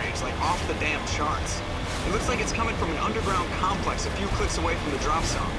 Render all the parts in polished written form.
strange, like off the damn charts. It looks like it's coming from an underground complex a few clicks away from the drop zone.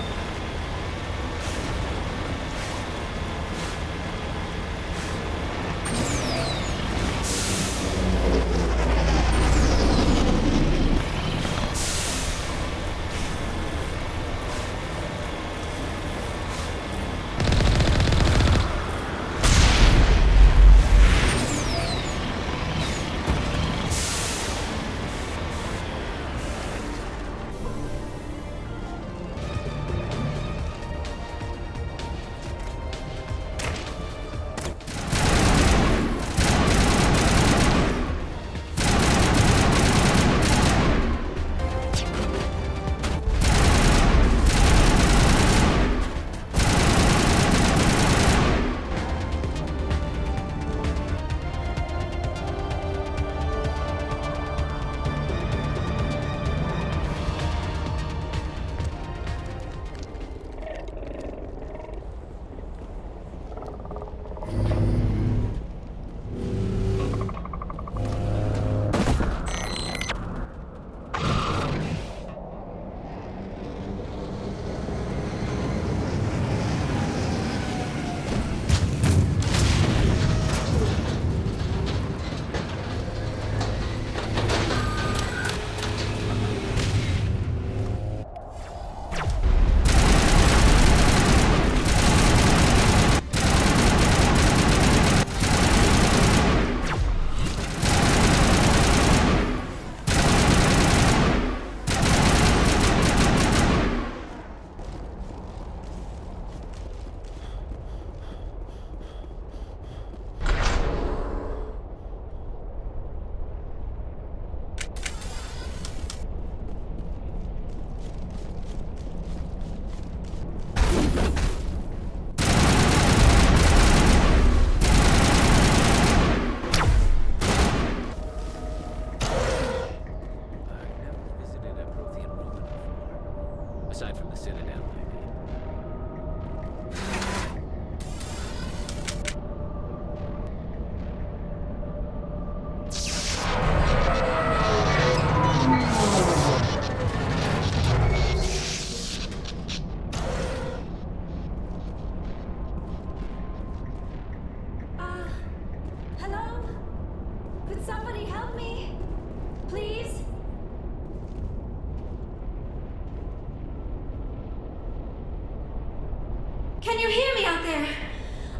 Can you hear me out there?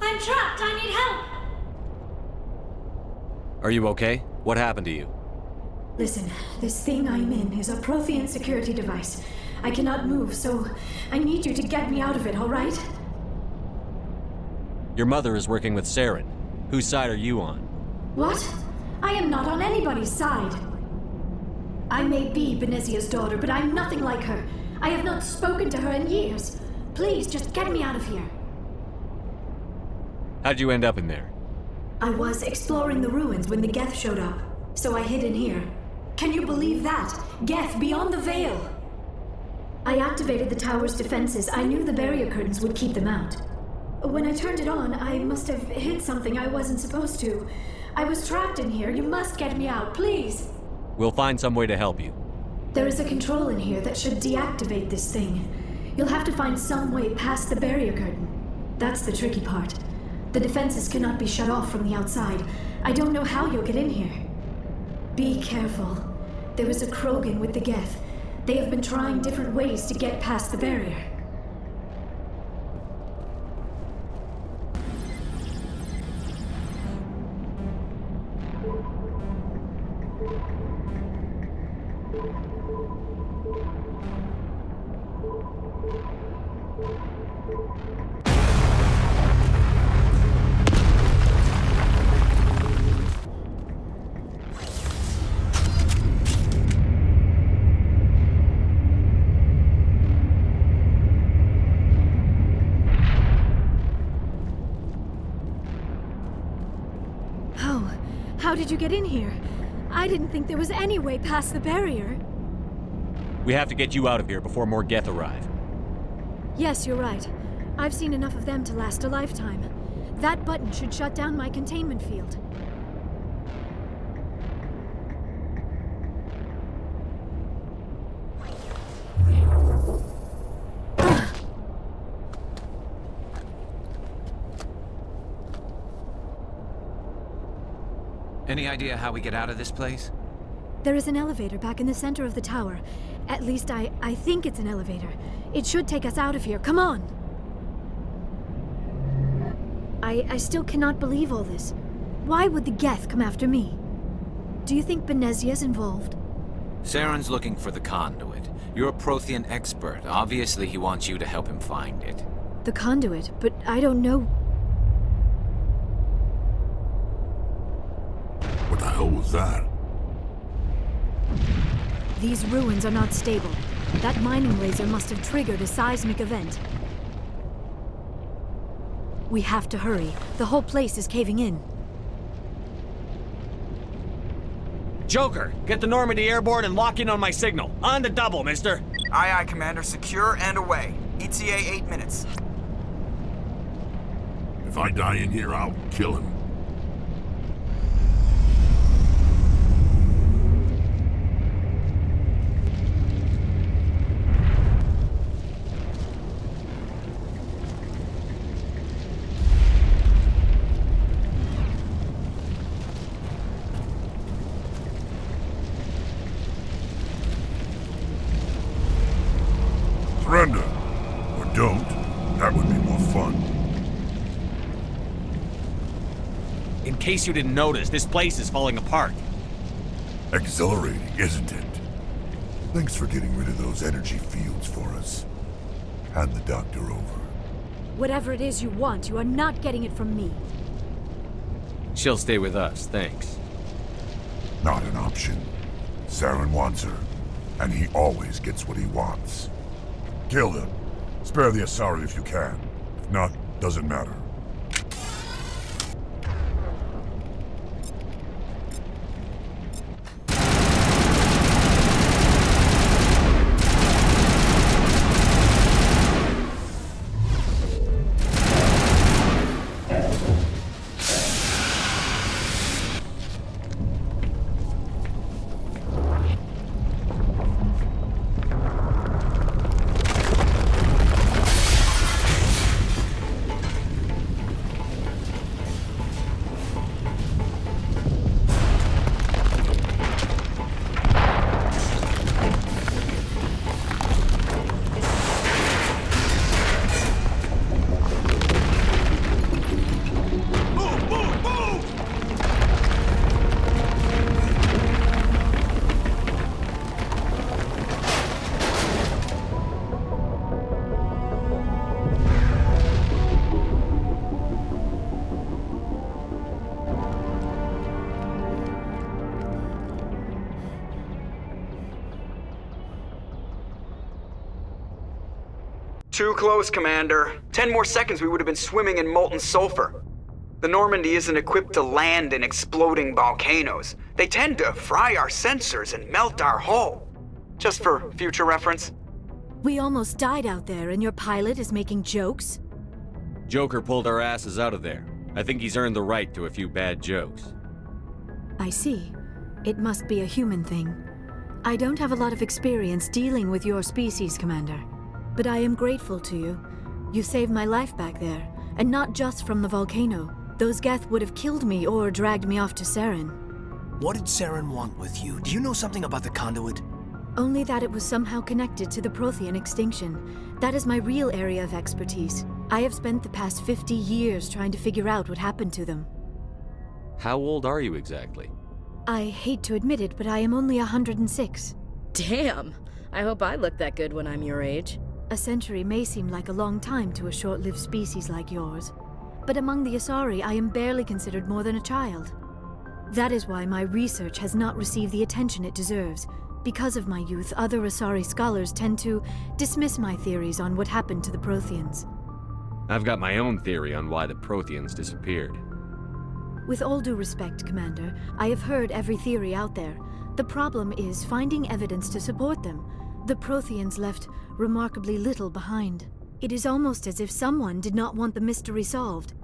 I'm trapped. I need help. Are you okay? What happened to you? Listen, this thing I'm in is a Prothean security device. I cannot move, so I need you to get me out of it, all right? Your mother is working with Saren. Whose side are you on? What? I am not on anybody's side. I may be Benezia's daughter, but I'm nothing like her. I have not spoken to her in years. Please, just get me out of here. How'd you end up in there? I was exploring the ruins when the Geth showed up, so I hid in here. Can you believe that? Geth beyond the veil! I activated the tower's defenses. I knew the barrier curtains would keep them out. When I turned it on, I must have hit something I wasn't supposed to. I was trapped in here. You must get me out, please! We'll find some way to help you. There is a control in here that should deactivate this thing. You'll have to find some way past the barrier curtain. That's the tricky part. The defenses cannot be shut off from the outside. I don't know how you'll get in here. Be careful. There is a Krogan with the Geth. They have been trying different ways to get past the barrier. How did you get in here? I didn't think there was any way past the barrier. We have to get you out of here before more Geth arrive. Yes, you're right. I've seen enough of them to last a lifetime. That button should shut down my containment field. Any idea how we get out of this place? There is an elevator back in the center of the tower. At least I think it's an elevator. It should take us out of here. Come on! I still cannot believe all this. Why would the Geth come after me? Do you think Benezia's involved? Saren's looking for the conduit. You're a Prothean expert. Obviously, he wants you to help him find it. The conduit, but I don't know. What the hell was that? These ruins are not stable. That mining laser must have triggered a seismic event. We have to hurry. The whole place is caving in. Joker, get the Normandy airborne and lock in on my signal. On the double, mister. Aye, aye, Commander. Secure and away. ETA 8 minutes. If I die in here, I'll kill him. Surrender. Or don't. That would be more fun. In case you didn't notice, this place is falling apart. Exhilarating, isn't it? Thanks for getting rid of those energy fields for us. Hand the doctor over. Whatever it is you want, you are not getting it from me. She'll stay with us, thanks. Not an option. Saren wants her, and he always gets what he wants. Kill him. Spare the Asari if you can. If not, doesn't matter. Too close, Commander. 10 more seconds we would have been swimming in molten sulfur. The Normandy isn't equipped to land in exploding volcanoes. They tend to fry our sensors and melt our hull. Just for future reference. We almost died out there, and your pilot is making jokes? Joker pulled our asses out of there. I think he's earned the right to a few bad jokes. I see. It must be a human thing. I don't have a lot of experience dealing with your species, Commander. But I am grateful to you. You saved my life back there, and not just from the volcano. Those Geth would have killed me or dragged me off to Saren. What did Saren want with you? Do you know something about the conduit? Only that it was somehow connected to the Prothean extinction. That is my real area of expertise. I have spent the past 50 years trying to figure out what happened to them. How old are you exactly? I hate to admit it, but I am only 106. Damn! I hope I look that good when I'm your age. A century may seem like a long time to a short-lived species like yours, but among the Asari, I am barely considered more than a child. That is why my research has not received the attention it deserves. Because of my youth, other Asari scholars tend to dismiss my theories on what happened to the Protheans. I've got my own theory on why the Protheans disappeared. With all due respect, Commander, I have heard every theory out there. The problem is finding evidence to support them. The Protheans left remarkably little behind. It is almost as if someone did not want the mystery solved.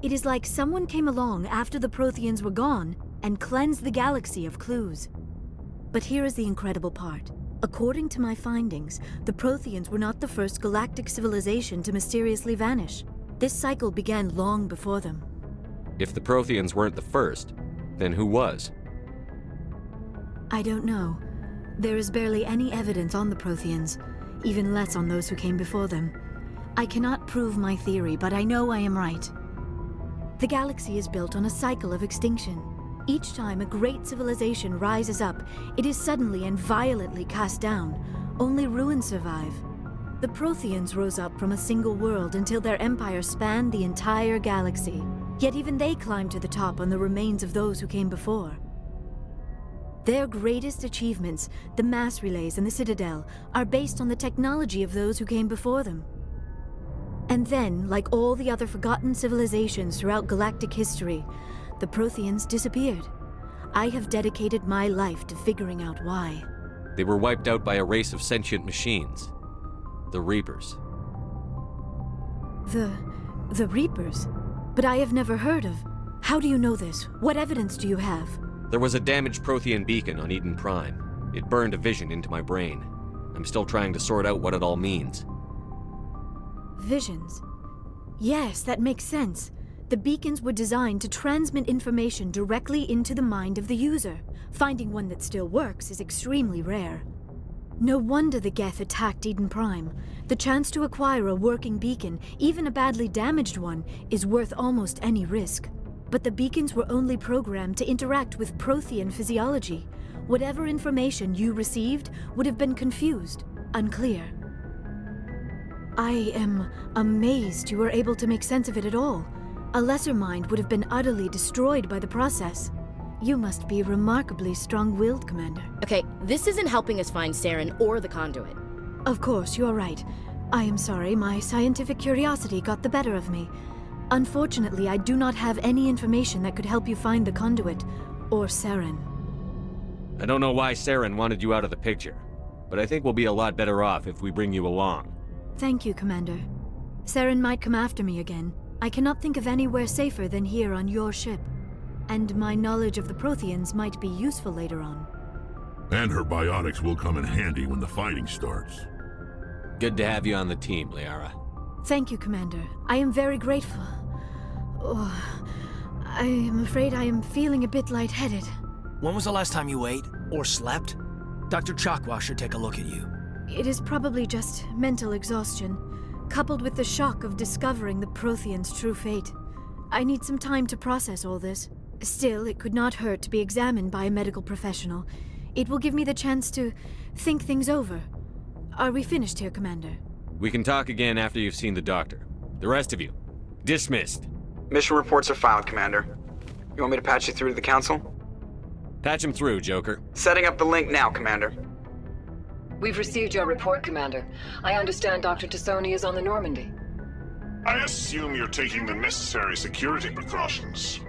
It is like someone came along after the Protheans were gone and cleansed the galaxy of clues. But here is the incredible part. According to my findings, the Protheans were not the first galactic civilization to mysteriously vanish. This cycle began long before them. If the Protheans weren't the first, Then who was? I don't know. There is barely any evidence on the Protheans, even less on those who came before them. I cannot prove my theory, but I know I am right. The galaxy is built on a cycle of extinction. Each time a great civilization rises up, it is suddenly and violently cast down. Only ruins survive. The Protheans rose up from a single world until their empire spanned the entire galaxy. Yet even they climbed to the top on the remains of those who came before. Their greatest achievements, the mass relays and the Citadel, are based on the technology of those who came before them. And then, like all the other forgotten civilizations throughout galactic history, the Protheans disappeared. I have dedicated my life to figuring out why. They were wiped out by a race of sentient machines. The Reapers. The Reapers? But I have never heard of. How do you know this? What evidence do you have? There was a damaged Prothean beacon on Eden Prime. It burned a vision into my brain. I'm still trying to sort out what it all means. Visions. Yes, that makes sense. The beacons were designed to transmit information directly into the mind of the user. Finding one that still works is extremely rare. No wonder the Geth attacked Eden Prime. The chance to acquire a working beacon, even a badly damaged one, is worth almost any risk. But the beacons were only programmed to interact with Prothean physiology. Whatever information you received would have been confused, unclear. I am amazed you were able to make sense of it at all. A lesser mind would have been utterly destroyed by the process. You must be remarkably strong-willed, Commander. Okay, this isn't helping us find Saren or the conduit. Of course, you're right. I am sorry, my scientific curiosity got the better of me. Unfortunately, I do not have any information that could help you find the conduit, or Saren. I don't know why Saren wanted you out of the picture, but I think we'll be a lot better off if we bring you along. Thank you, Commander. Saren might come after me again. I cannot think of anywhere safer than here on your ship. And my knowledge of the Protheans might be useful later on. And her biotics will come in handy when the fighting starts. Good to have you on the team, Liara. Thank you, Commander. I am very grateful. Oh, I am afraid I am feeling a bit lightheaded. When was the last time you ate or slept? Dr. Chakwa should take a look at you. It is probably just mental exhaustion, coupled with the shock of discovering the Protheans' true fate. I need some time to process all this. Still, it could not hurt to be examined by a medical professional. It will give me the chance to think things over. Are we finished here, Commander? We can talk again after you've seen the doctor. The rest of you, dismissed. Mission reports are filed, Commander. You want me to patch you through to the Council? Patch him through, Joker. Setting up the link now, Commander. We've received your report, Commander. I understand Dr. TSoni is on the Normandy. I assume you're taking the necessary security precautions.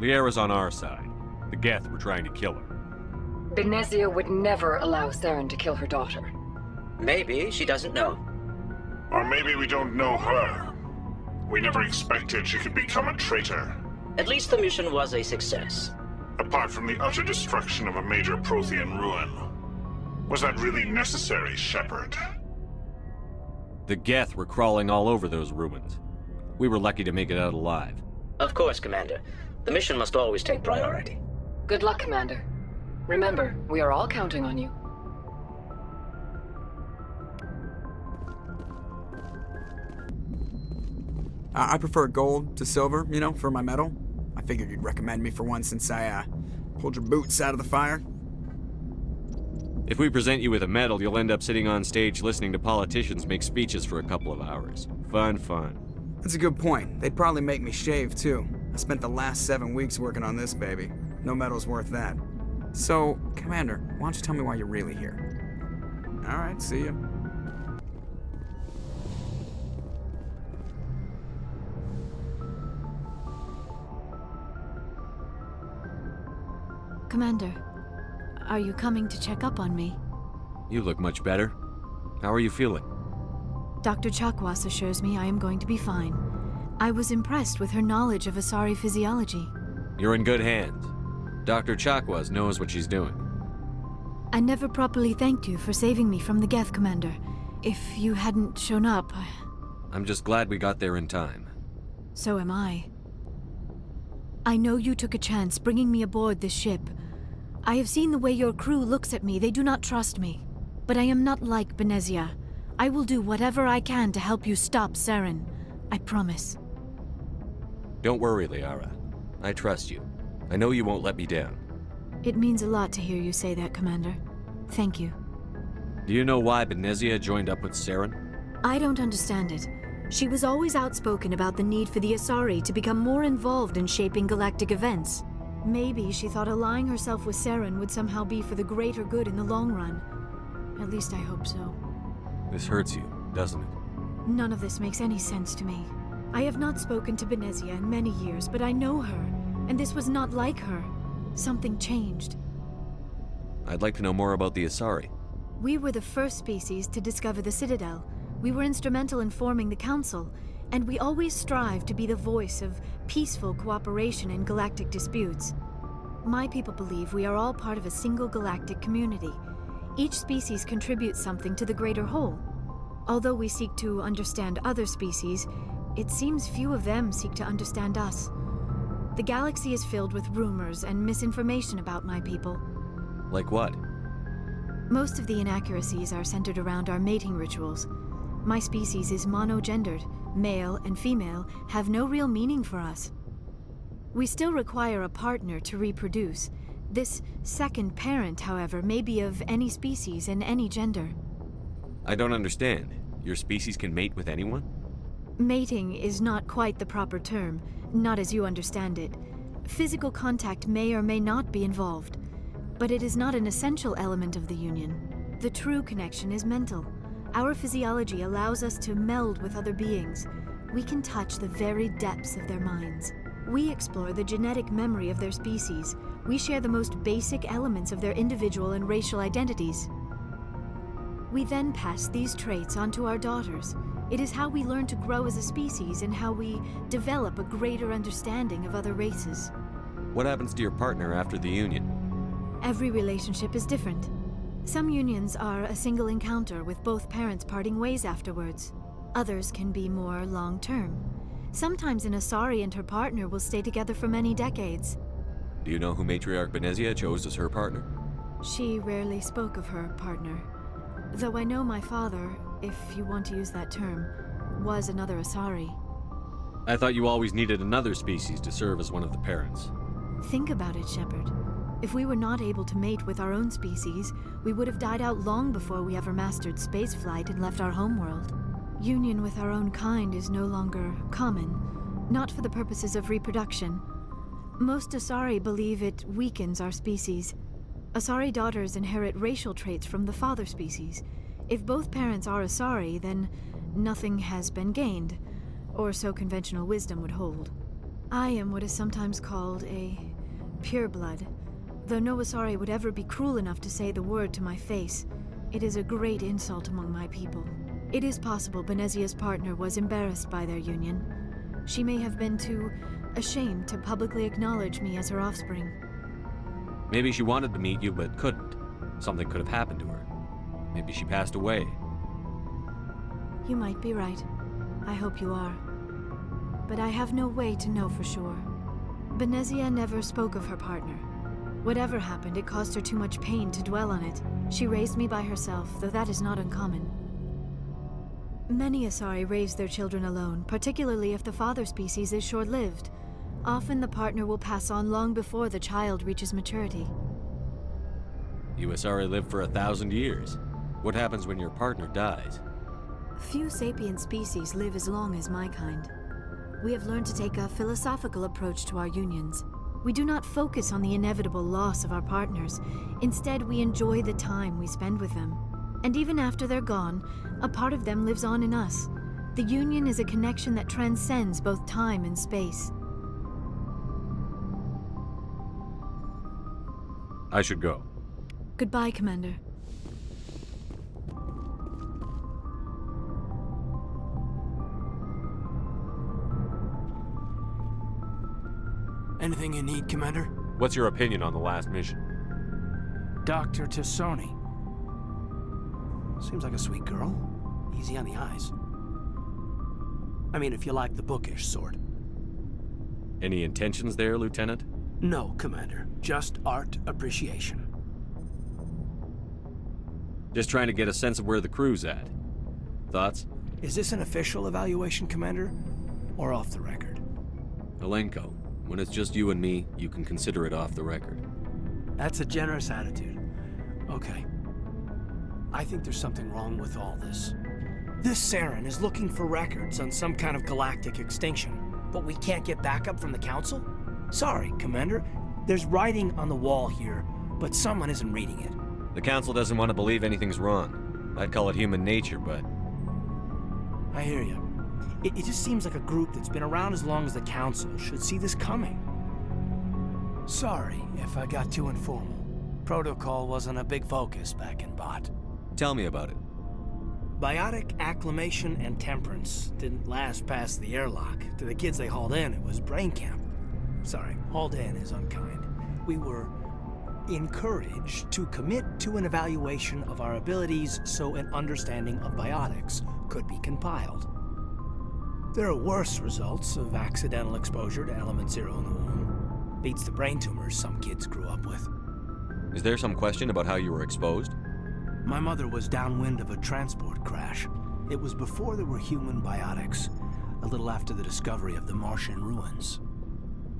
Liara's on our side. The Geth were trying to kill her. Benezia would never allow Saren to kill her daughter. Maybe she doesn't know. Or maybe we don't know her. We never expected she could become a traitor. At least the mission was a success. Apart from the utter destruction of a major Prothean ruin. Was that really necessary, Shepard? The Geth were crawling all over those ruins. We were lucky to make it out alive. Of course, Commander. The mission must always take priority. Good luck, Commander. Remember, we are all counting on you. I prefer gold to silver, you know, for my medal. I figured you'd recommend me for one since I, pulled your boots out of the fire. If we present you with a medal, you'll end up sitting on stage listening to politicians make speeches for a couple of hours. Fun, fun. That's a good point. They'd probably make me shave, too. I spent the last 7 weeks working on this baby. No medal's worth that. So, Commander, why don't you tell me why you're really here? All right, see ya. Commander, are you coming to check up on me? You look much better. How are you feeling? Dr. Chakwas assures me I am going to be fine. I was impressed with her knowledge of Asari physiology. You're in good hands. Dr. Chakwas knows what she's doing. I never properly thanked you for saving me from the Geth, Commander. If you hadn't shown up, I'm just glad we got there in time. So am I. I know you took a chance bringing me aboard this ship. I have seen the way your crew looks at me. They do not trust me. But I am not like Benezia. I will do whatever I can to help you stop Saren. I promise. Don't worry, Liara. I trust you. I know you won't let me down. It means a lot to hear you say that, Commander. Thank you. Do you know why Benezia joined up with Saren? I don't understand it. She was always outspoken about the need for the Asari to become more involved in shaping galactic events. Maybe she thought allying herself with Saren would somehow be for the greater good in the long run. At least I hope so. This hurts you, doesn't it? None of this makes any sense to me. I have not spoken to Benezia in many years, but I know her, and this was not like her. Something changed. I'd like to know more about the Asari. We were the first species to discover the Citadel. We were instrumental in forming the Council, and we always strive to be the voice of peaceful cooperation in galactic disputes. My people believe we are all part of a single galactic community. Each species contributes something to the greater whole. Although we seek to understand other species, it seems few of them seek to understand us. The galaxy is filled with rumors and misinformation about my people. Like what? Most of the inaccuracies are centered around our mating rituals. My species is monogendered. Male and female have no real meaning for us. We still require a partner to reproduce. This second parent, however, may be of any species and any gender. I don't understand. Your species can mate with anyone? Mating is not quite the proper term, not as you understand it. Physical contact may or may not be involved, but it is not an essential element of the union. The true connection is mental. Our physiology allows us to meld with other beings. We can touch the very depths of their minds. We explore the genetic memory of their species. We share the most basic elements of their individual and racial identities. We then pass these traits on to our daughters. It is how we learn to grow as a species and how we develop a greater understanding of other races. What happens to your partner after the union? Every relationship is different. Some unions are a single encounter with both parents parting ways afterwards. Others can be more long-term. Sometimes an Asari and her partner will stay together for many decades. Do you know who Matriarch Benezia chose as her partner? She rarely spoke of her partner. Though I know my father, if you want to use that term, was another Asari. I thought you always needed another species to serve as one of the parents. Think about it, Shepard. If we were not able to mate with our own species, we would have died out long before we ever mastered spaceflight and left our homeworld. Union with our own kind is no longer common, not for the purposes of reproduction. Most Asari believe it weakens our species. Asari daughters inherit racial traits from the father species. If both parents are Asari, then nothing has been gained, or so conventional wisdom would hold. I am what is sometimes called a pureblood. Though no Asari would ever be cruel enough to say the word to my face, it is a great insult among my people. It is possible Benezia's partner was embarrassed by their union. She may have been too ashamed to publicly acknowledge me as her offspring. Maybe she wanted to meet you but couldn't. Something could have happened to her. Maybe she passed away. You might be right. I hope you are. But I have no way to know for sure. Benezia never spoke of her partner. Whatever happened, it caused her too much pain to dwell on it. She raised me by herself, though that is not uncommon. Many Asari raise their children alone, particularly if the father species is short-lived. Often the partner will pass on long before the child reaches maturity. You Asari live for 1,000 years. What happens when your partner dies? Few sapient species live as long as my kind. We have learned to take a philosophical approach to our unions. We do not focus on the inevitable loss of our partners. Instead, we enjoy the time we spend with them. And even after they're gone, a part of them lives on in us. The union is a connection that transcends both time and space. I should go. Goodbye, Commander. Anything you need, Commander? What's your opinion on the last mission? Dr. TSoni. Seems like a sweet girl. Easy on the eyes. I mean, if you like the bookish sort. Any intentions there, Lieutenant? No, Commander. Just art appreciation. Just trying to get a sense of where the crew's at. Thoughts? Is this an official evaluation, Commander? Or off the record? Alenko, when it's just you and me, you can consider it off the record. That's a generous attitude. Okay. I think there's something wrong with all this. This Saren is looking for records on some kind of galactic extinction, but we can't get backup from the Council? Sorry, Commander. There's writing on the wall here, but someone isn't reading it. The Council doesn't want to believe anything's wrong. I'd call it human nature, but... I hear you. It just seems like a group that's been around as long as the Council should see this coming. Sorry if I got too informal. Protocol wasn't a big focus back in Bot. Tell me about it. Biotic acclimation and temperance didn't last past the airlock. To the kids they hauled in, it was brain camp. Sorry, hauled in is unkind. We were encouraged to commit to an evaluation of our abilities so an understanding of biotics could be compiled. There are worse results of accidental exposure to element 0 in the womb. Beats the brain tumors some kids grew up with. Is there some question about how you were exposed? My mother was downwind of a transport crash. It was before there were human biotics, a little after the discovery of the Martian ruins.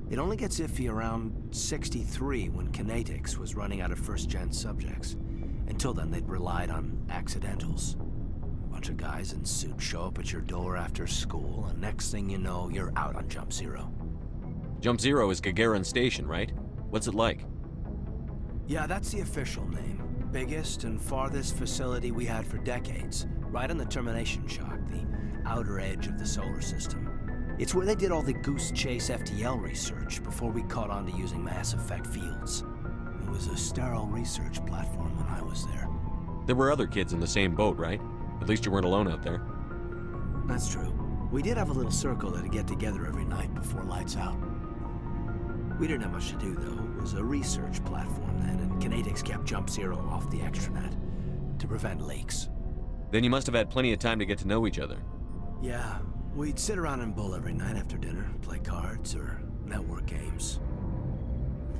It only gets iffy around 63 when kinetics was running out of first-gen subjects. Until then, they'd relied on accidentals. Bunch of guys in suits show up at your door after school, and next thing you know, you're out on Jump Zero. Jump Zero is Gagarin Station, right? What's it like? Yeah, that's the official name. Biggest and farthest facility we had for decades. Right on the termination shock, the outer edge of the solar system. It's where they did all the Goose Chase FTL research before we caught on to using Mass Effect fields. It was a sterile research platform when I was there. There were other kids in the same boat, right? At least you weren't alone out there. That's true. We did have a little circle that'd get together every night before lights out. We didn't have much to do, though. It was a research platform then, and kinetics kept Jump Zero off the extranet to prevent leaks. Then you must have had plenty of time to get to know each other. Yeah, we'd sit around and bull every night after dinner, play cards or network games.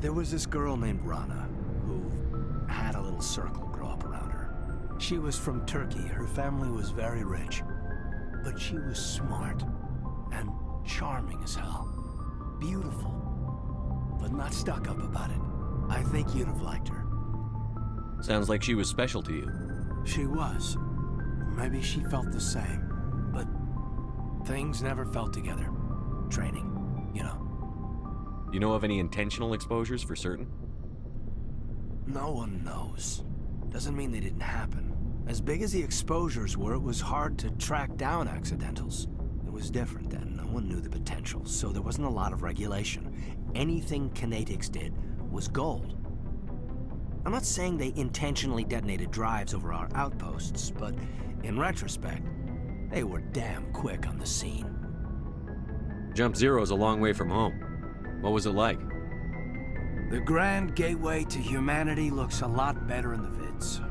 There was this girl named Rana, who had a little circle grow up around her. She was from Turkey. Her family was very rich. But she was smart and charming as hell. Beautiful, but not stuck up about it. I think you'd have liked her. Sounds like she was special to you. She was. Maybe she felt the same. But things never felt together. Training, you know. You know of any intentional exposures for certain? No one knows. Doesn't mean they didn't happen. As big as the exposures were, it was hard to track down accidentals. It was different then. No one knew the potential, so there wasn't a lot of regulation. Anything kinetics did was gold. I'm not saying they intentionally detonated drives over our outposts, but in retrospect, they were damn quick on the scene. Jump Zero's a long way from home. What was it like? The grand gateway to humanity looks a lot better in the vids.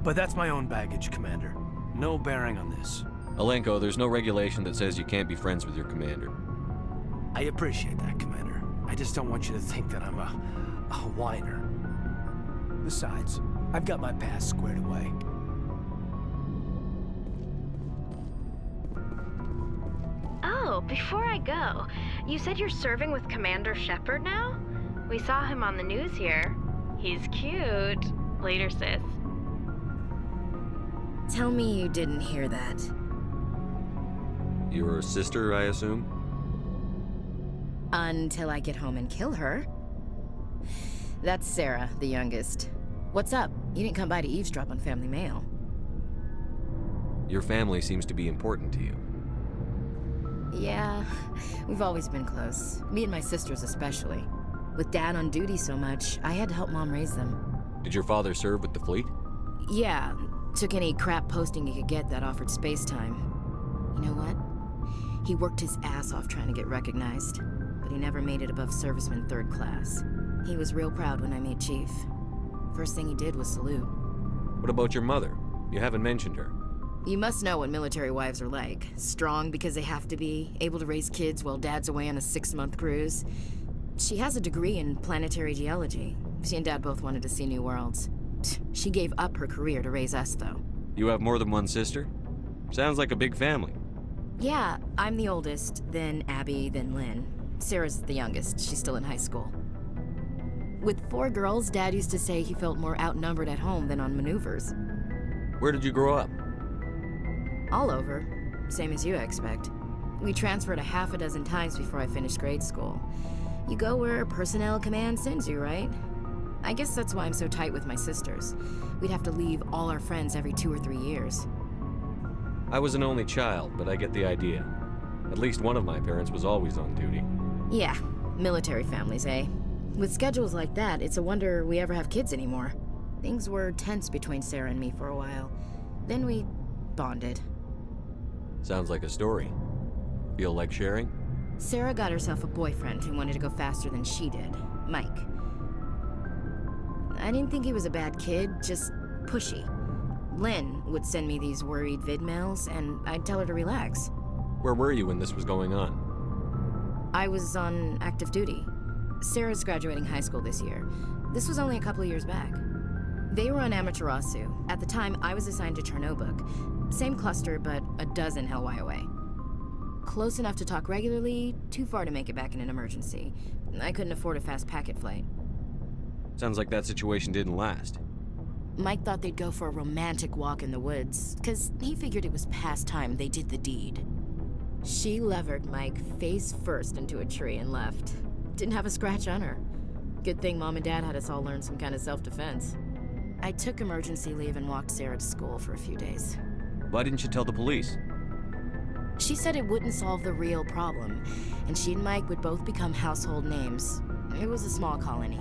But that's my own baggage, Commander. No bearing on this. Alenko, there's no regulation that says you can't be friends with your commander. I appreciate that, Commander. I just don't want you to think that I'm a whiner. Besides, I've got my past squared away. Oh, before I go, you said you're serving with Commander Shepard now? We saw him on the news here. He's cute. Later, sis. Tell me you didn't hear that. Your sister, I assume? Until I get home and kill her. That's Sarah, the youngest. What's up? You didn't come by to eavesdrop on family mail. Your family seems to be important to you. Yeah, we've always been close. Me and my sisters especially. With Dad on duty so much, I had to help Mom raise them. Did your father serve with the fleet? Yeah, took any crap posting he could get that offered space time. You know what? He worked his ass off trying to get recognized, but he never made it above serviceman 3rd class. He was real proud when I made Chief. First thing he did was salute. What about your mother? You haven't mentioned her. You must know what military wives are like. Strong because they have to be, able to raise kids while dad's away on a 6-month cruise. She has a degree in planetary geology. She and Dad both wanted to see new worlds. She gave up her career to raise us, though. You have more than one sister? Sounds like a big family. Yeah, I'm the oldest, then Abby, then Lynn. Sarah's the youngest. She's still in high school. With 4 girls, Dad used to say he felt more outnumbered at home than on maneuvers. Where did you grow up? All over. Same as you, I expect. We transferred a half a dozen times before I finished grade school. You go where personnel command sends you, right? I guess that's why I'm so tight with my sisters. We'd have to leave all our friends every 2 or 3 years. I was an only child, but I get the idea. At least one of my parents was always on duty. Yeah, military families, eh? With schedules like that, it's a wonder we ever have kids anymore. Things were tense between Sarah and me for a while. Then we bonded. Sounds like a story. Feel like sharing? Sarah got herself a boyfriend who wanted to go faster than she did, Mike. I didn't think he was a bad kid, just pushy. Lynn would send me these worried vidmails, and I'd tell her to relax. Where were you when this was going on? I was on active duty. Sarah's graduating high school this year. This was only a couple of years back. They were on Amaterasu. At the time, I was assigned to Chernobog. Same cluster, but a dozen Hellwire away. Close enough to talk regularly, too far to make it back in an emergency. I couldn't afford a fast packet flight. Sounds like that situation didn't last. Mike thought they'd go for a romantic walk in the woods, 'cause he figured it was past time they did the deed. She levered Mike face first into a tree and left. Didn't have a scratch on her. Good thing Mom and Dad had us all learn some kind of self-defense. I took emergency leave and walked Sarah to school for a few days. Why didn't you tell the police? She said it wouldn't solve the real problem, and she and Mike would both become household names. It was a small colony.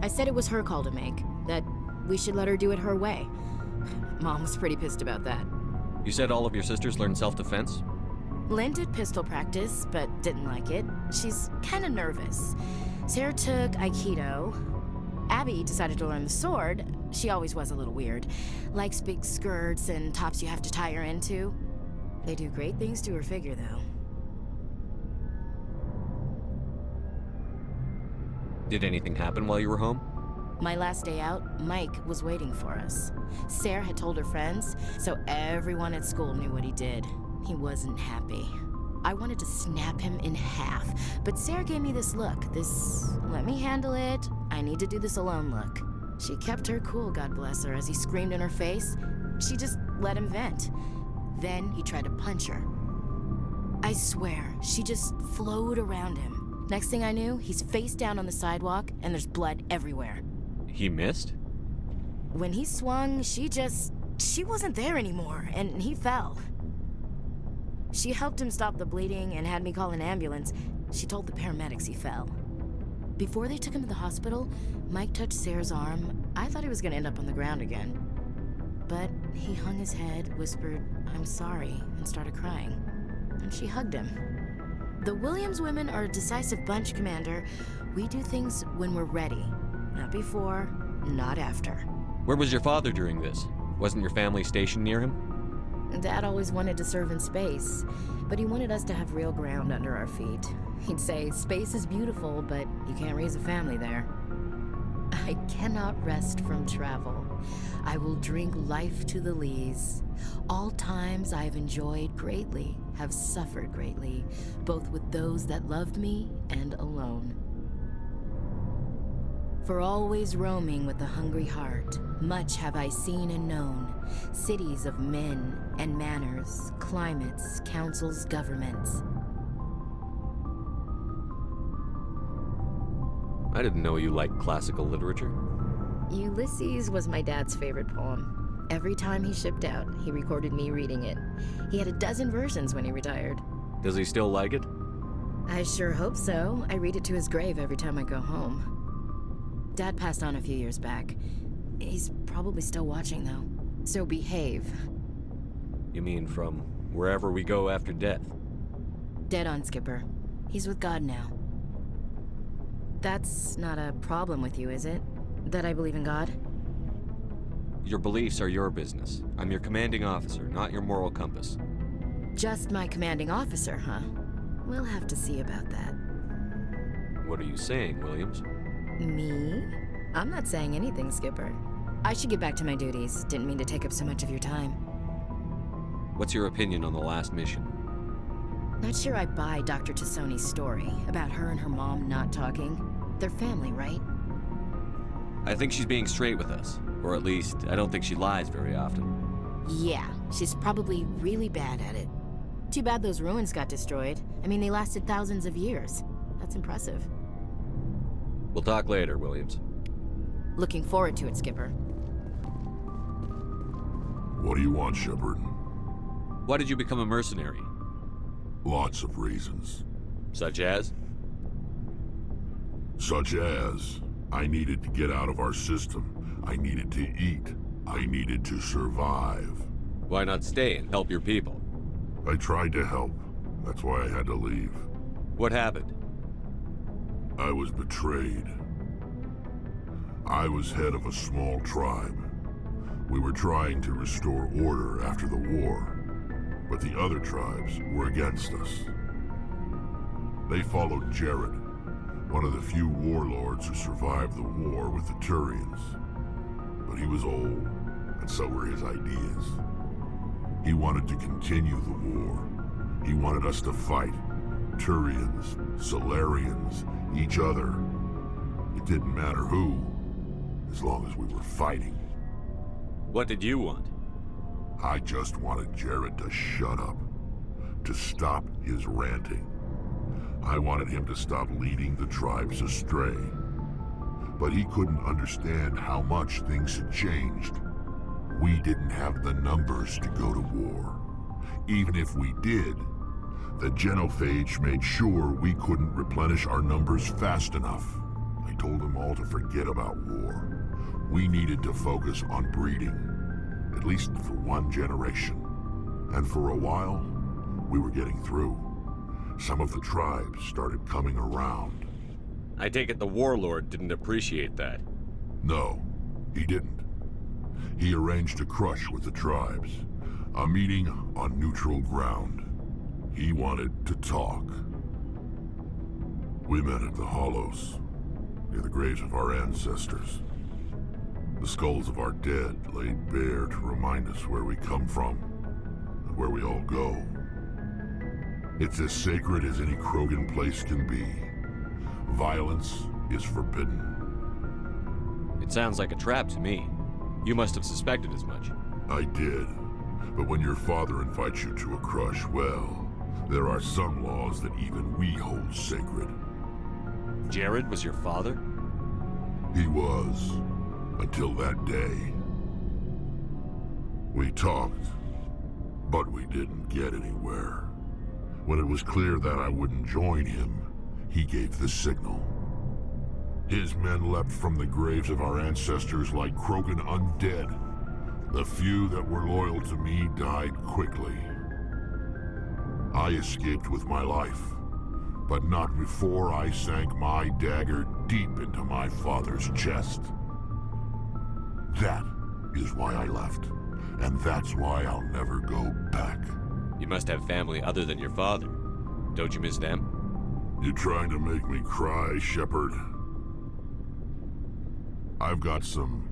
I said it was her call to make, that we should let her do it her way. Mom was pretty pissed about that. You said all of your sisters learned self-defense? Lynn did pistol practice, but didn't like it. She's kinda nervous. Sarah took Aikido. Abby decided to learn the sword. She always was a little weird. Likes big skirts and tops you have to tie her into. They do great things to her figure, though. Did anything happen while you were home? My last day out, Mike was waiting for us. Sarah had told her friends, so everyone at school knew what he did. He wasn't happy. I wanted to snap him in half, but Sarah gave me this look, this let me handle it, I need to do this alone look. She kept her cool, God bless her, as he screamed in her face. She just let him vent. Then he tried to punch her. I swear, she just flowed around him. Next thing I knew, he's face down on the sidewalk and there's blood everywhere. He missed? When he swung, she wasn't there anymore, and he fell. She helped him stop the bleeding and had me call an ambulance. She told the paramedics he fell. Before they took him to the hospital, Mike touched Sarah's arm. I thought he was gonna end up on the ground again. But he hung his head, whispered, "I'm sorry," and started crying. And she hugged him. The Williams women are a decisive bunch, Commander. We do things when we're ready. Not before, not after. Where was your father during this? Wasn't your family stationed near him? Dad always wanted to serve in space, but he wanted us to have real ground under our feet. He'd say, space is beautiful, but you can't raise a family there. I cannot rest from travel. I will drink life to the lees. All times I have enjoyed greatly, have suffered greatly, both with those that loved me and alone. For always roaming with a hungry heart, much have I seen and known, cities of men and manners, climates, councils, governments. I didn't know you liked classical literature. Ulysses was my dad's favorite poem. Every time he shipped out, he recorded me reading it. He had a dozen versions when he retired. Does he still like it? I sure hope so. I read it to his grave every time I go home. Dad passed on a few years back. He's probably still watching, though. So behave. You mean from wherever we go after death? Dead on, Skipper. He's with God now. That's not a problem with you, is it? That I believe in God? your beliefs are your business. I'm your commanding officer, not your moral compass. Just my commanding officer, huh? We'll have to see about that. What are you saying, Williams? Me? I'm not saying anything, Skipper. I should get back to my duties. Didn't mean to take up so much of your time. What's your opinion on the last mission? Not sure I buy Dr. TSoni's story about her and her mom not talking. They're family, right? I think she's being straight with us. Or at least, I don't think she lies very often. Yeah, she's probably really bad at it. Too bad those ruins got destroyed. I mean, they lasted thousands of years. That's impressive. We'll talk later, Williams. Looking forward to it, Skipper. What do you want, Shepard? Why did you become a mercenary? Lots of reasons. Such as? Such as, I needed to get out of our system. I needed to eat. I needed to survive. Why not stay and help your people? I tried to help. That's why I had to leave. What happened? I was betrayed. I was head of a small tribe. We were trying to restore order after the war, but the other tribes were against us. They followed Jared, one of the few warlords who survived the war with the Turians. But he was old, and so were his ideas. He wanted to continue the war. He wanted us to fight. Turians, Solarians, each other. It didn't matter who, as long as we were fighting. What did you want? I just wanted Jared to shut up, to stop his ranting. I wanted him to stop leading the tribes astray. But he couldn't understand how much things had changed. We didn't have the numbers to go to war. Even if we did, the genophage made sure we couldn't replenish our numbers fast enough. I told them all to forget about war. We needed to focus on breeding, at least for one generation. And for a while, we were getting through. Some of the tribes started coming around. I take it the warlord didn't appreciate that. No, he didn't. He arranged a crush with the tribes, a meeting on neutral ground. He wanted to talk. We met at the Hollows, near the graves of our ancestors. The skulls of our dead laid bare to remind us where we come from and where we all go. It's as sacred as any Krogan place can be. Violence is forbidden. It sounds like a trap to me. You must have suspected as much. I did. But when your father invites you to a crush, well, there are some laws that even we hold sacred. Jared was your father? He was. Until that day. We talked, but we didn't get anywhere. When it was clear that I wouldn't join him, he gave the signal. His men leapt from the graves of our ancestors like Krogan undead. The few that were loyal to me died quickly. I escaped with my life, but not before I sank my dagger deep into my father's chest. That is why I left, and that's why I'll never go back. You must have family other than your father. Don't you miss them? You trying to make me cry, Shepard? I've got some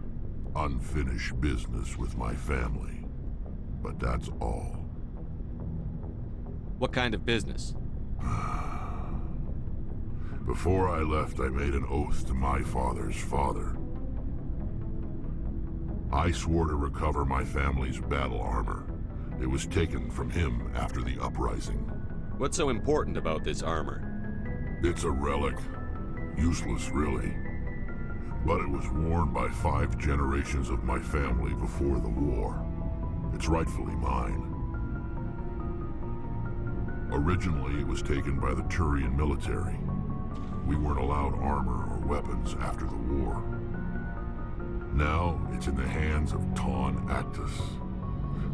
unfinished business with my family, but that's all. What kind of business? Before I left, I made an oath to my father's father. I swore to recover my family's battle armor. It was taken from him after the uprising. What's so important about this armor? It's a relic. Useless, really. But it was worn by 5 generations of my family before the war. It's rightfully mine. Originally, it was taken by the Turian military. We weren't allowed armor or weapons after the war. Now, it's in the hands of Ton Actus,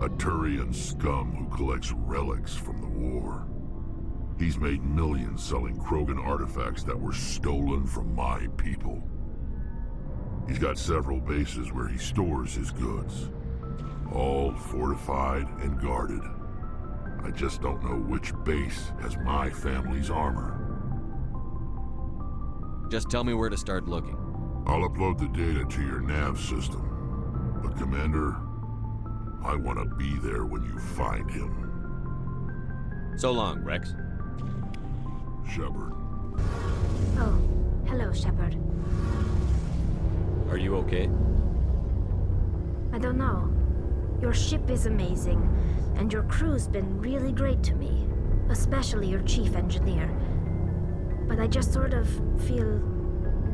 a Turian scum who collects relics from the war. He's made millions selling Krogan artifacts that were stolen from my people. He's got several bases where he stores his goods. All fortified and guarded. I just don't know which base has my family's armor. Just tell me where to start looking. I'll upload the data to your nav system. But Commander, I want to be there when you find him. So long, Rex. Shepard. Oh, hello, Shepard. Are you okay? I don't know. Your ship is amazing, and your crew's been really great to me, especially your chief engineer. But I just sort of feel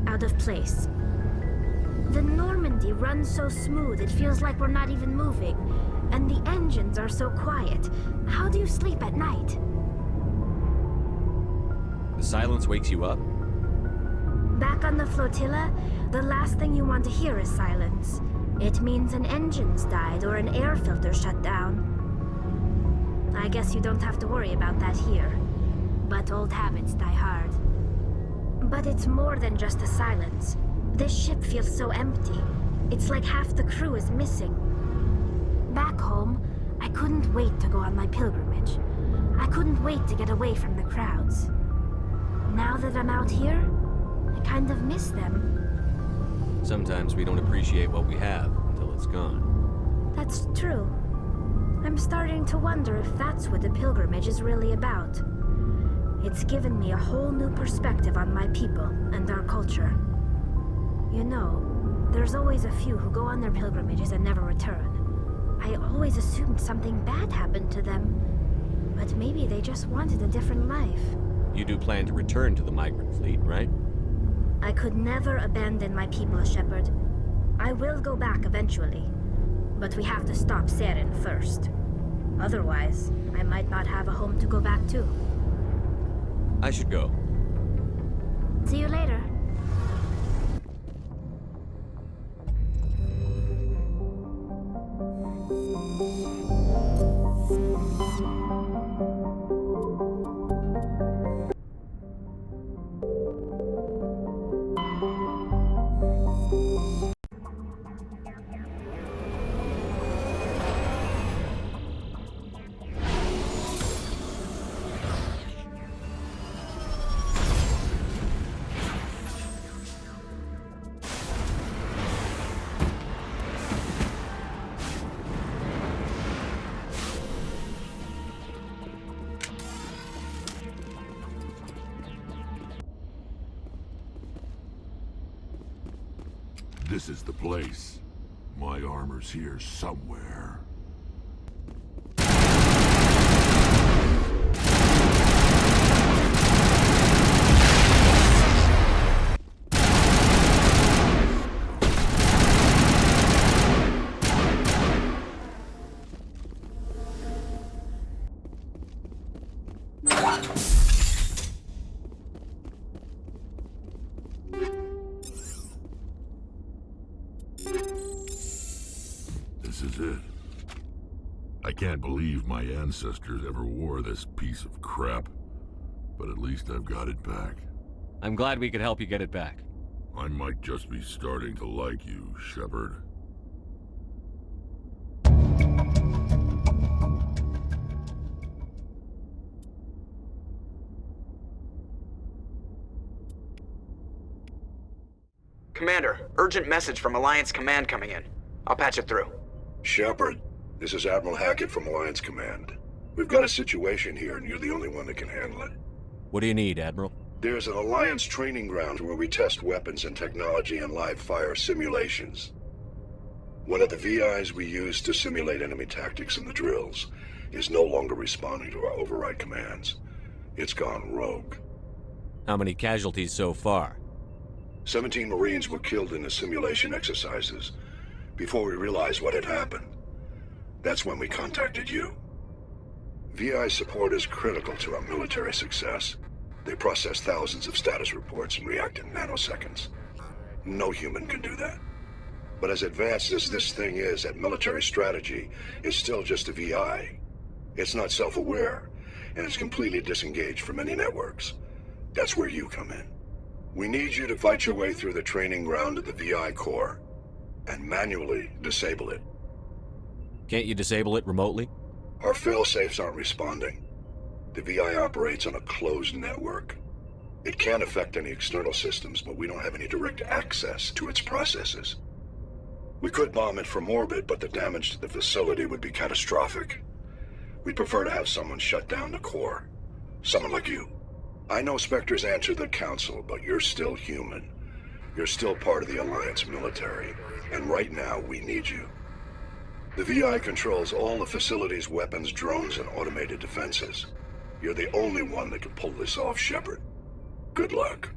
out of place. The Normandy runs so smooth, it feels like we're not even moving. And the engines are so quiet. How do you sleep at night? The silence wakes you up? Back on the flotilla, the last thing you want to hear is silence. It means an engine's died or an air filter shut down. I guess you don't have to worry about that here. But old habits die hard. But it's more than just the silence. This ship feels so empty. It's like half the crew is missing. Back home, I couldn't wait to go on my pilgrimage. I couldn't wait to get away from the crowds. Now that I'm out here, I kind of miss them. Sometimes we don't appreciate what we have until it's gone. That's true. I'm starting to wonder if that's what the pilgrimage is really about. It's given me a whole new perspective on my people and our culture. You know, there's always a few who go on their pilgrimages and never return. I always assumed something bad happened to them. But maybe they just wanted a different life. You do plan to return to the migrant fleet, right? I could never abandon my people, Shepard. I will go back eventually. But we have to stop Saren first. Otherwise, I might not have a home to go back to. I should go. See you later. This is the place. My armor's here somewhere. This is it. I can't believe my ancestors ever wore this piece of crap, but at least I've got it back. I'm glad we could help you get it back. I might just be starting to like you, Shepard. Commander, urgent message from Alliance Command coming in. I'll patch it through. Shepard, this is Admiral Hackett from Alliance Command. We've got a situation here, and you're the only one that can handle it. What do you need, Admiral? There's an Alliance training ground where we test weapons and technology in live-fire simulations. One of the VIs we use to simulate enemy tactics in the drills is no longer responding to our override commands. It's gone rogue. How many casualties so far? 17 Marines were killed in the simulation exercises before we realized what had happened. That's when we contacted you. VI support is critical to our military success. They process thousands of status reports and react in nanoseconds. No human can do that. But as advanced as this thing is at military strategy, it's still just a VI. It's not self-aware, and it's completely disengaged from any networks. That's where you come in. We need you to fight your way through the training ground of the VI core and manually disable it. Can't you disable it remotely? Our failsafes aren't responding. The VI operates on a closed network. It can affect any external systems, but we don't have any direct access to its processes. We could bomb it from orbit, but the damage to the facility would be catastrophic. We'd prefer to have someone shut down the core. Someone like you. I know Spectres answer the Council, but you're still human. You're still part of the Alliance military, and right now we need you. The VI controls all the facility's weapons, drones, and automated defenses. You're the only one that can pull this off, Shepard. Good luck.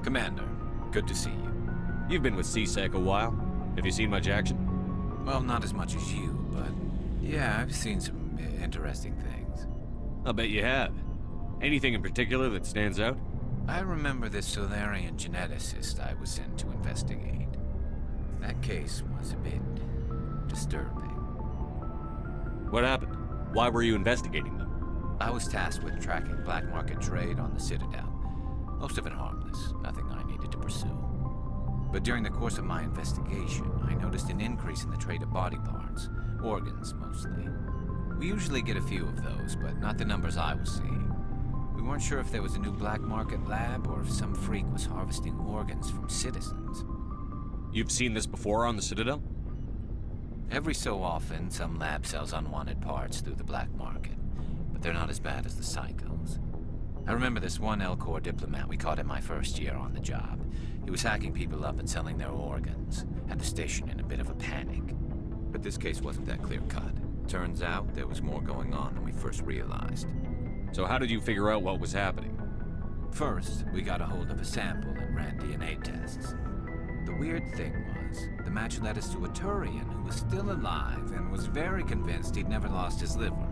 Commander, good to see you. You've been with CSEC a while. Have you seen much action? Well, not as much as you, but yeah, I've seen some interesting things. I'll bet you have. Anything in particular that stands out? I remember this Solarian geneticist I was sent to investigate. That case was a bit disturbing. What happened? Why were you investigating them? I was tasked with tracking black market trade on the Citadel. Most of it harmless, nothing I needed to pursue. But during the course of my investigation, I noticed an increase in the trade of body parts, organs mostly. We usually get a few of those, but not the numbers I was seeing. We weren't sure if there was a new black market lab or if some freak was harvesting organs from citizens. You've seen this before on the Citadel? Every so often, some lab sells unwanted parts through the black market, but they're not as bad as the cycles. I remember this one L-Corps diplomat we caught in my first year on the job. He was hacking people up and selling their organs, had the station in a bit of a panic. But this case wasn't that clear-cut. Turns out there was more going on than we first realized. So how did you figure out what was happening? First, we got a hold of a sample and ran DNA tests. The weird thing was, the match led us to a Turian who was still alive and was very convinced he'd never lost his liver.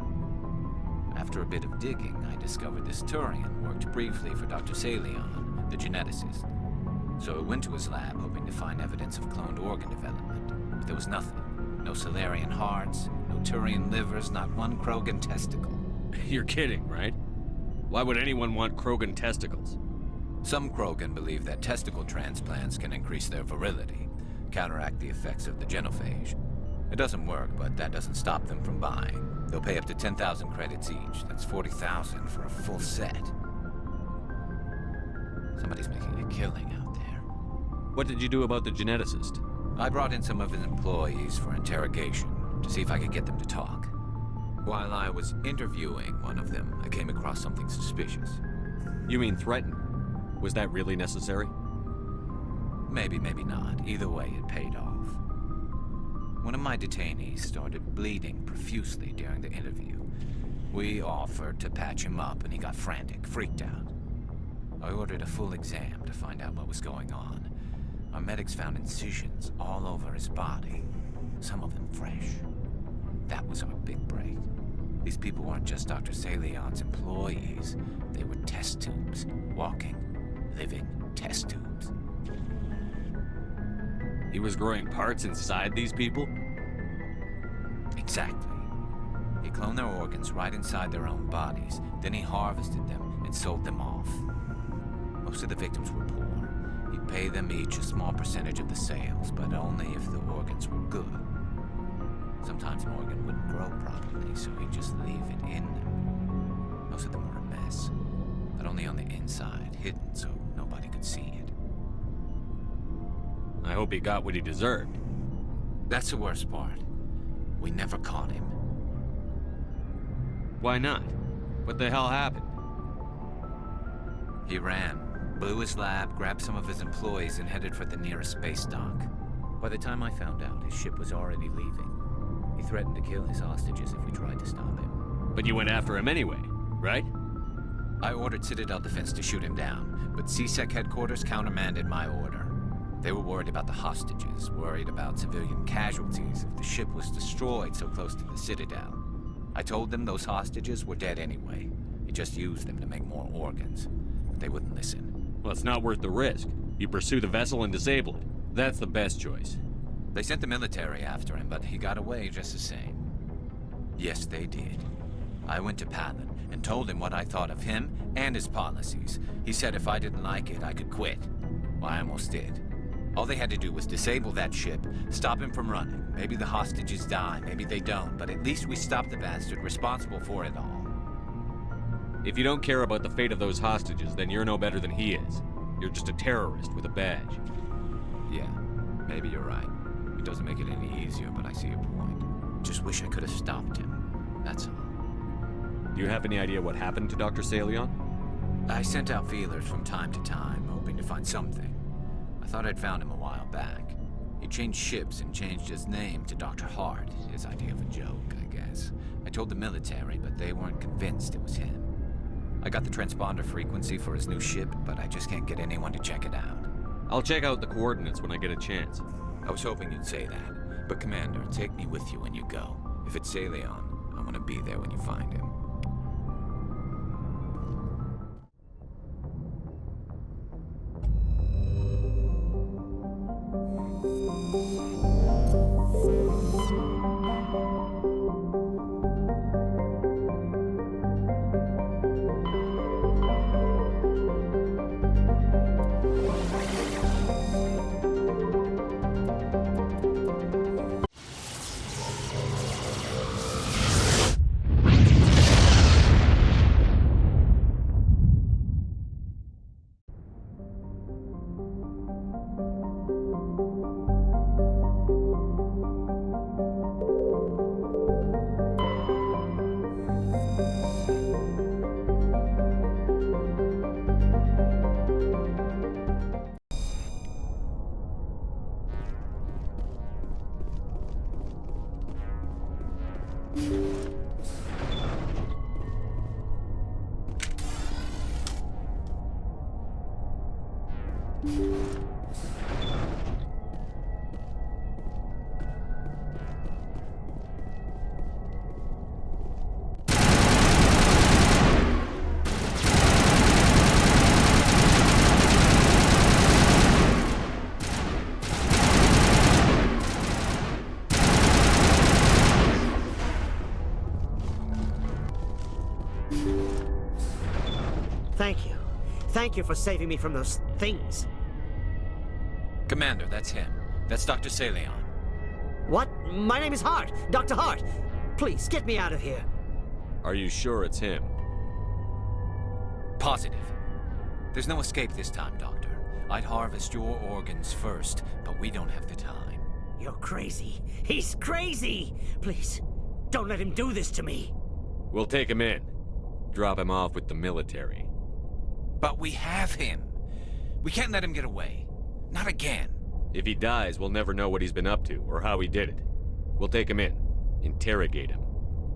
After a bit of digging, I discovered this Turian worked briefly for Dr. Salion, the geneticist. So I went to his lab hoping to find evidence of cloned organ development, but there was nothing. No Solarian hearts, no Turian livers, not one Krogan testicle. You're kidding, right? Why would anyone want Krogan testicles? Some Krogan believe that testicle transplants can increase their virility, counteract the effects of the genophage. It doesn't work, but that doesn't stop them from buying. They'll pay up to 10,000 credits each. That's 40,000 for a full set. Somebody's making a killing out there. What did you do about the geneticist? I brought in some of his employees for interrogation to see if I could get them to talk. While I was interviewing one of them, I came across something suspicious. You mean threaten? Was that really necessary? Maybe, maybe not. Either way, it paid off. One of my detainees started bleeding profusely during the interview. We offered to patch him up, and he got frantic, freaked out. I ordered a full exam to find out what was going on. Our medics found incisions all over his body, some of them fresh. That was our big break. These people weren't just Dr. Salion's employees. They were test tubes, walking, living test tubes. He was growing parts inside these people? Exactly. He cloned their organs right inside their own bodies. Then he harvested them and sold them off. Most of the victims were poor. He'd pay them each a small percentage of the sales, but only if the organs were good. Sometimes an organ wouldn't grow properly, so he'd just leave it in them. Most of them were a mess, but only on the inside, hidden so nobody could see it. I hope he got what he deserved. That's the worst part. We never caught him. Why not? What the hell happened? He ran, blew his lab, grabbed some of his employees, and headed for the nearest space dock. By the time I found out, his ship was already leaving. He threatened to kill his hostages if we tried to stop him. But you went after him anyway, right? I ordered Citadel Defense to shoot him down, but CSEC headquarters countermanded my order. They were worried about the hostages, worried about civilian casualties if the ship was destroyed so close to the Citadel. I told them those hostages were dead anyway. He just used them to make more organs. But they wouldn't listen. Well, it's not worth the risk. You pursue the vessel and disable it. That's the best choice. They sent the military after him, but he got away just the same. Yes, they did. I went to Palin and told him what I thought of him and his policies. He said if I didn't like it, I could quit. Well, I almost did. All they had to do was disable that ship, stop him from running. Maybe the hostages die, maybe they don't, but at least we stopped the bastard responsible for it all. If you don't care about the fate of those hostages, then you're no better than he is. You're just a terrorist with a badge. Yeah, maybe you're right. It doesn't make it any easier, but I see your point. Just wish I could have stopped him. That's all. Do you have any idea what happened to Dr. Salion? I sent out feelers from time to time, hoping to find something. I thought I'd found him a while back. He changed ships and changed his name to Dr. Hart, his idea of a joke, I guess. I told the military, but they weren't convinced it was him. I got the transponder frequency for his new ship, but I just can't get anyone to check it out. I'll check out the coordinates when I get a chance. I was hoping you'd say that. But Commander, take me with you when you go. If it's Salion, I want to be there when you find him. Thank you. Thank you for saving me from those things. Commander, that's him. That's Dr. Saleon. What? My name is Hart. Dr. Hart. Please, get me out of here. Are you sure it's him? Positive. There's no escape this time, Doctor. I'd harvest your organs first, but we don't have the time. You're crazy. He's crazy! Please, don't let him do this to me. We'll take him in. Drop him off with the military. But we have him. We can't let him get away. Not again. If he dies, we'll never know what he's been up to or how he did it. We'll take him in, interrogate him,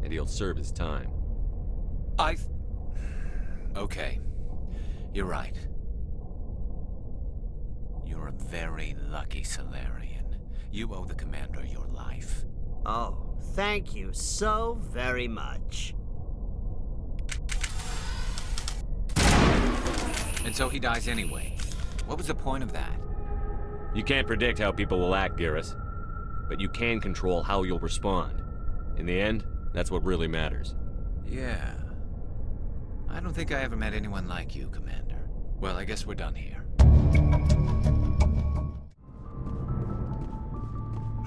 and he'll serve his time. Okay. You're right. You're a very lucky Solarian. You owe the Commander your life. Oh, thank you so very much. And so he dies anyway. What was the point of that? You can't predict how people will act, Garrus. But you can control how you'll respond. In the end, that's what really matters. Yeah. I don't think I ever met anyone like you, Commander. Well, I guess we're done here.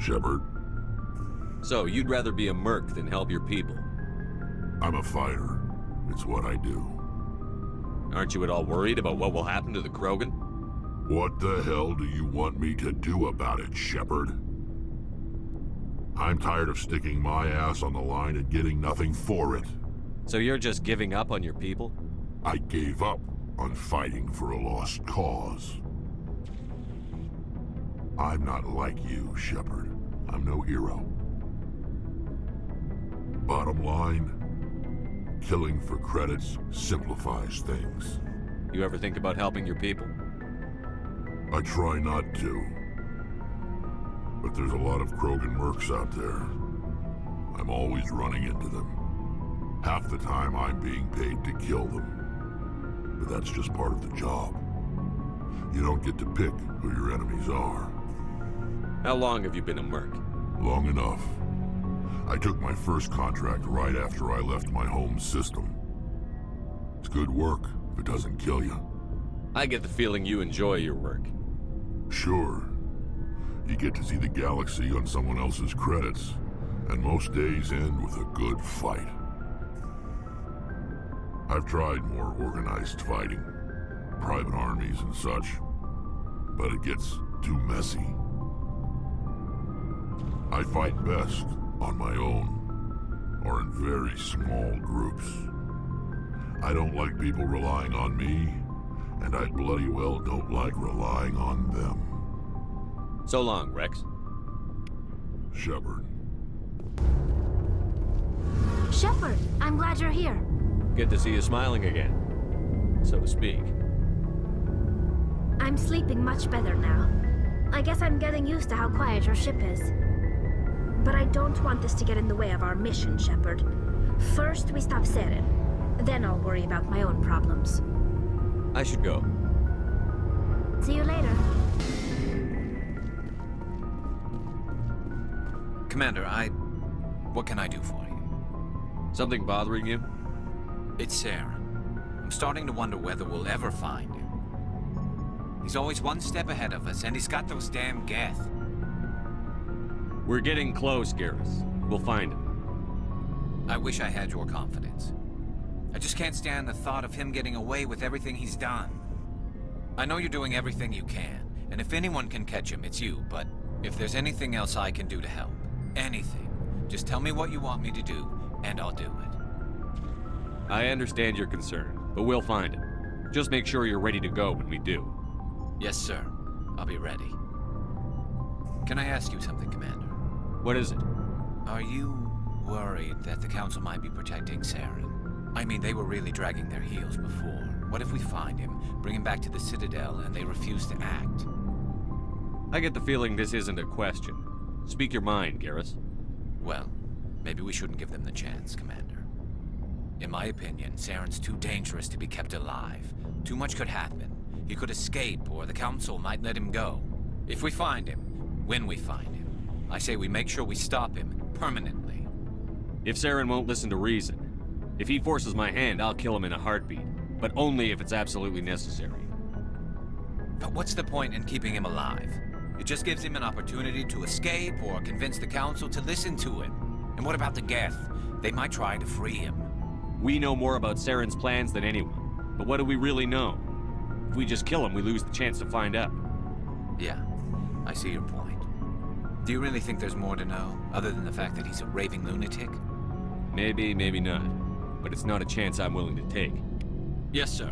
Shepard. So, you'd rather be a merc than help your people? I'm a fighter. It's what I do. Aren't you at all worried about what will happen to the Krogan? What the hell do you want me to do about it, Shepard? I'm tired of sticking my ass on the line and getting nothing for it. So you're just giving up on your people? I gave up on fighting for a lost cause. I'm not like you, Shepard. I'm no hero. Bottom line, killing for credits simplifies things. You ever think about helping your people? I try not to. But there's a lot of Krogan mercs out there. I'm always running into them. Half the time I'm being paid to kill them. But that's just part of the job. You don't get to pick who your enemies are. How long have you been a merc? Long enough. I took my first contract right after I left my home system. It's good work if it doesn't kill you. I get the feeling you enjoy your work. Sure. You get to see the galaxy on someone else's credits, and most days end with a good fight. I've tried more organized fighting, private armies and such, but it gets too messy. I fight best on my own, or in very small groups. I don't like people relying on me, and I bloody well don't like relying on them. So long, Rex. Shepard. Shepard, I'm glad you're here. Good to see you smiling again, so to speak. I'm sleeping much better now. I guess I'm getting used to how quiet your ship is. But I don't want this to get in the way of our mission, Shepard. First, we stop Saren. Then I'll worry about my own problems. I should go. See you later. Commander, what can I do for you? Something bothering you? It's Saren. I'm starting to wonder whether we'll ever find him. He's always one step ahead of us, and he's got those damn Geth. We're getting close, Garrus. We'll find him. I wish I had your confidence. I just can't stand the thought of him getting away with everything he's done. I know you're doing everything you can, and if anyone can catch him, it's you, but if there's anything else I can do to help, anything, just tell me what you want me to do, and I'll do it. I understand your concern, but we'll find him. Just make sure you're ready to go when we do. Yes, sir. I'll be ready. Can I ask you something, Commander? What is it? Are you worried that the Council might be protecting Saren? I mean, they were really dragging their heels before. What if we find him, bring him back to the Citadel, and they refuse to act? I get the feeling this isn't a question. Speak your mind, Garrus. Well, maybe we shouldn't give them the chance, Commander. In my opinion, Saren's too dangerous to be kept alive. Too much could happen. He could escape, or the Council might let him go. If we find him, when we find him, I say we make sure we stop him permanently. If Saren won't listen to reason, if he forces my hand, I'll kill him in a heartbeat. but only if it's absolutely necessary. But what's the point in keeping him alive? It just gives him an opportunity to escape or convince the council to listen to him. And what about the Geth? They might try to free him. We know more about Saren's plans than anyone, but what do we really know? If we just kill him, we lose the chance to find out. Yeah, I see your point. Do you really think there's more to know, other than the fact that he's a raving lunatic? Maybe, maybe not. But it's not a chance I'm willing to take. Yes, sir.